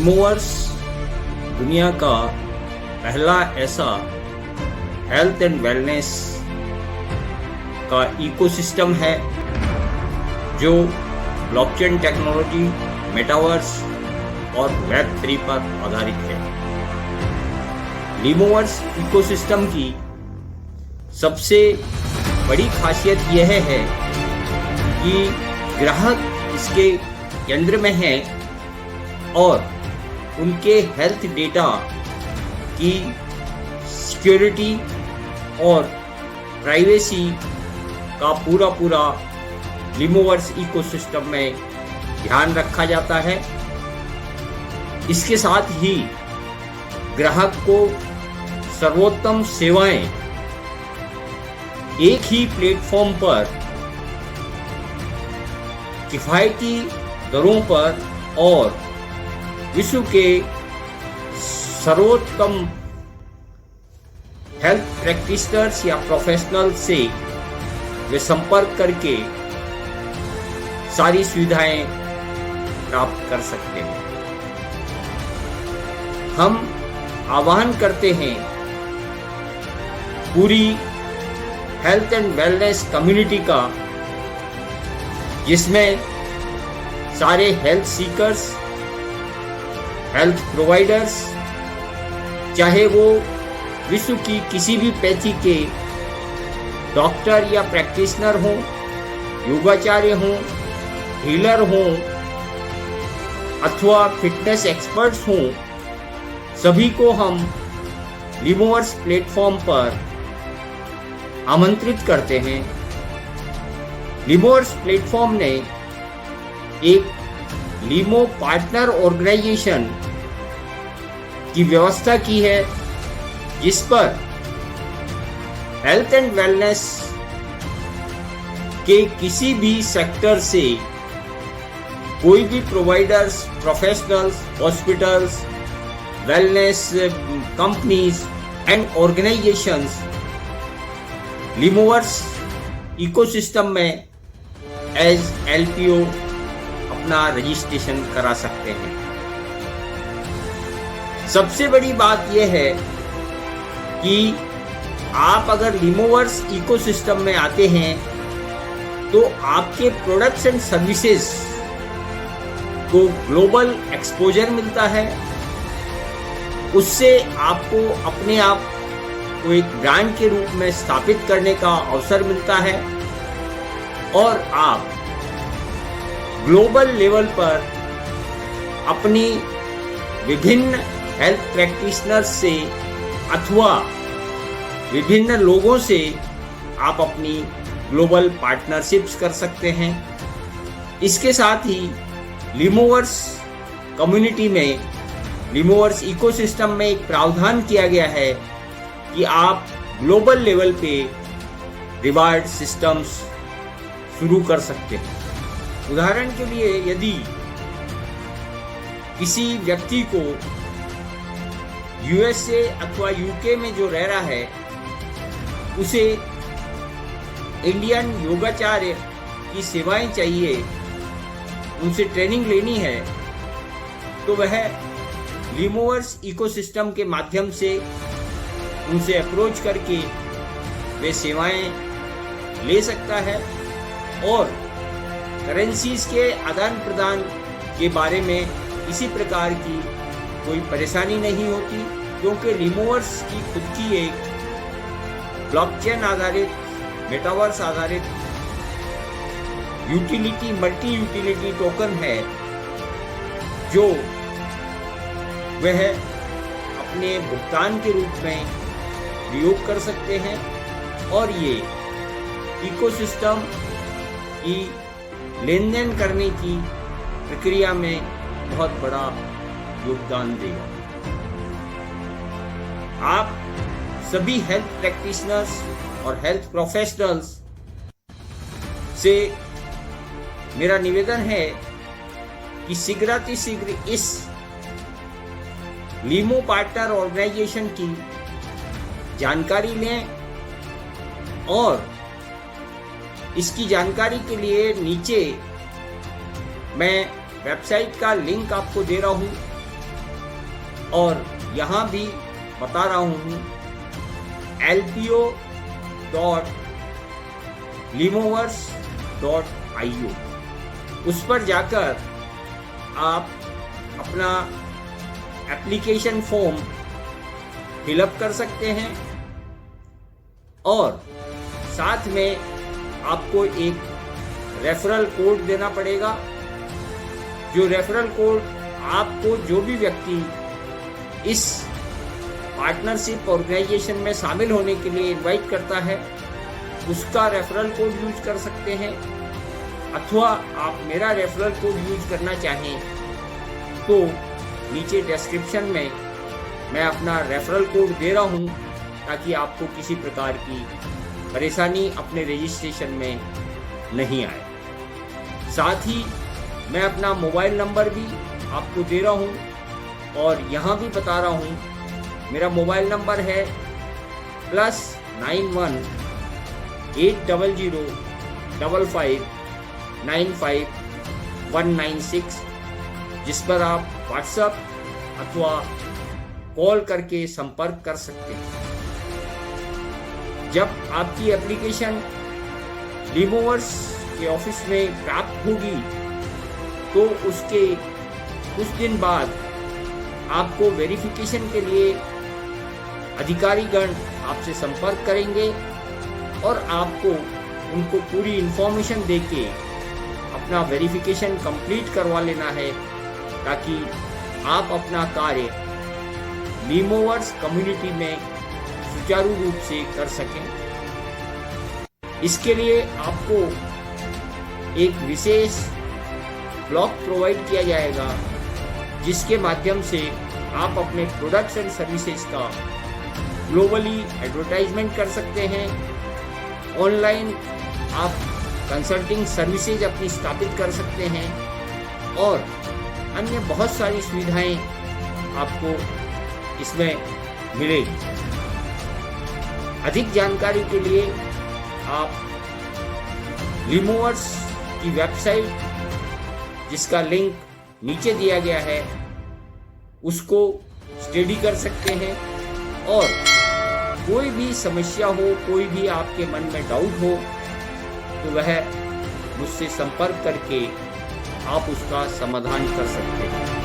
लिमोवर्स दुनिया का पहला ऐसा हेल्थ एंड वेलनेस का इकोसिस्टम है जो ब्लॉकचेन टेक्नोलॉजी, मेटावर्स और वेब 3 पर आधारित है। लिमोवर्स इकोसिस्टम की सबसे बड़ी खासियत यह है कि ग्राहक इसके केंद्र में है और उनके हेल्थ डेटा की सिक्योरिटी और प्राइवेसी का पूरा लिमोवर्स इकोसिस्टम में ध्यान रखा जाता है। इसके साथ ही ग्राहक को सर्वोत्तम सेवाएं एक ही प्लेटफॉर्म पर किफायती दरों पर और विश्व के सर्वोत्तम हेल्थ प्रैक्टिशनर्स या प्रोफेशनल से वे संपर्क करके सारी सुविधाएं प्राप्त कर सकते हैं। हम आह्वान करते हैं पूरी हेल्थ एंड वेलनेस कम्युनिटी का, जिसमें सारे हेल्थ सीकर्स, हेल्थ प्रोवाइडर्स, चाहे वो विश्व की किसी भी पैथी के डॉक्टर या प्रैक्टिशनर हों, योगाचार्य हों, हीलर हों अथवा फिटनेस एक्सपर्ट्स हों, सभी को हम लिमोवर्स प्लेटफॉर्म पर आमंत्रित करते हैं। लिमोवर्स प्लेटफॉर्म ने एक लिमो पार्टनर ऑर्गेनाइजेशन की व्यवस्था की है, जिस पर हेल्थ एंड वेलनेस के किसी भी सेक्टर से कोई भी providers, professionals, hospitals, wellness companies and organisations लिमोवर्स इकोसिस्टम में एज LPO अपना रजिस्ट्रेशन करा सकते हैं। सबसे बड़ी बात यह है कि आप अगर लिमोवर्स इकोसिस्टम में आते हैं तो आपके प्रोडक्ट्स एंड सर्विसेज को ग्लोबल एक्सपोजर मिलता है। उससे आपको अपने आप को एक ब्रांड के रूप में स्थापित करने का अवसर मिलता है और आप ग्लोबल लेवल पर अपनी विभिन्न हेल्थ प्रैक्टिशनर्स से अथवा विभिन्न लोगों से आप अपनी ग्लोबल पार्टनरशिप्स कर सकते हैं। इसके साथ ही लिमोवर्स कम्युनिटी में, लिमोवर्स इकोसिस्टम में एक प्रावधान किया गया है कि आप ग्लोबल लेवल पे रिवार्ड सिस्टम्स शुरू कर सकते हैं। उदाहरण के लिए, यदि किसी व्यक्ति को USA अथवा UK में जो रह रहा है उसे इंडियन योगाचार्य की सेवाएं चाहिए, उनसे ट्रेनिंग लेनी है, तो वह लिमोवर्स इकोसिस्टम के माध्यम से उनसे अप्रोच करके वे सेवाएं ले सकता है और करेंसीज के आदान प्रदान के बारे में किसी प्रकार की कोई परेशानी नहीं होती, क्योंकि लिमोवर्स की खुद की एक ब्लॉकचेन आधारित, मेटावर्स आधारित यूटिलिटी, मल्टी यूटिलिटी टोकन है जो वह अपने भुगतान के रूप में प्रयोग कर सकते हैं और ये इकोसिस्टम की लेन देन करने की प्रक्रिया में बहुत बड़ा योगदान देगा। आप सभी हेल्थ प्रैक्टिशनर्स और हेल्थ प्रोफेशनल्स से मेरा निवेदन है कि शीघ्र इस लिमो पार्टनर ऑर्गेनाइजेशन की जानकारी लें और इसकी जानकारी के लिए नीचे मैं वेबसाइट का लिंक आपको दे रहा हूं। और यहाँ भी बता रहा हूँ lpo.limovers.io, उस पर जाकर आप अपना एप्लीकेशन फॉर्म फिलअप कर सकते हैं और साथ में आपको एक रेफरल कोड देना पड़ेगा। जो रेफरल कोड आपको जो भी व्यक्ति इस पार्टनरशिप ऑर्गेनाइजेशन में शामिल होने के लिए इनवाइट करता है उसका रेफरल कोड यूज कर सकते हैं, अथवा आप मेरा रेफरल कोड यूज करना चाहें तो नीचे डिस्क्रिप्शन में मैं अपना रेफरल कोड दे रहा हूं ताकि आपको किसी प्रकार की परेशानी अपने रजिस्ट्रेशन में नहीं आए। साथ ही मैं अपना मोबाइल नंबर भी आपको दे रहा हूं और यहाँ भी बता रहा हूं, मेरा मोबाइल नंबर है +91 800 55 95 196, जिस पर आप व्हाट्सएप अथवा कॉल करके संपर्क कर सकते हैं। जब आपकी एप्लीकेशन लिमोवर्स के ऑफिस में प्राप्त होगी तो उसके कुछ दिन बाद आपको वेरिफिकेशन के लिए अधिकारीगण आपसे संपर्क करेंगे और आपको उनको पूरी इंफॉर्मेशन देके अपना वेरिफिकेशन कंप्लीट करवा लेना है ताकि आप अपना कार्य लिमोवर्स कम्युनिटी में सुचारू रूप से कर सकें। इसके लिए आपको एक विशेष ब्लॉक प्रोवाइड किया जाएगा जिसके माध्यम से आप अपने प्रोडक्ट्स एंड सर्विसेज का ग्लोबली एडवर्टाइजमेंट कर सकते हैं। ऑनलाइन आप कंसल्टिंग सर्विसेज अपनी स्थापित कर सकते हैं और अन्य बहुत सारी सुविधाएं आपको इसमें मिलेगी। अधिक जानकारी के लिए आप लिमोवर्स की वेबसाइट, जिसका लिंक नीचे दिया गया है, उसको स्टडी कर सकते हैं और कोई भी समस्या हो, कोई भी आपके मन में डाउट हो तो वह मुझसे संपर्क करके आप उसका समाधान कर सकते हैं।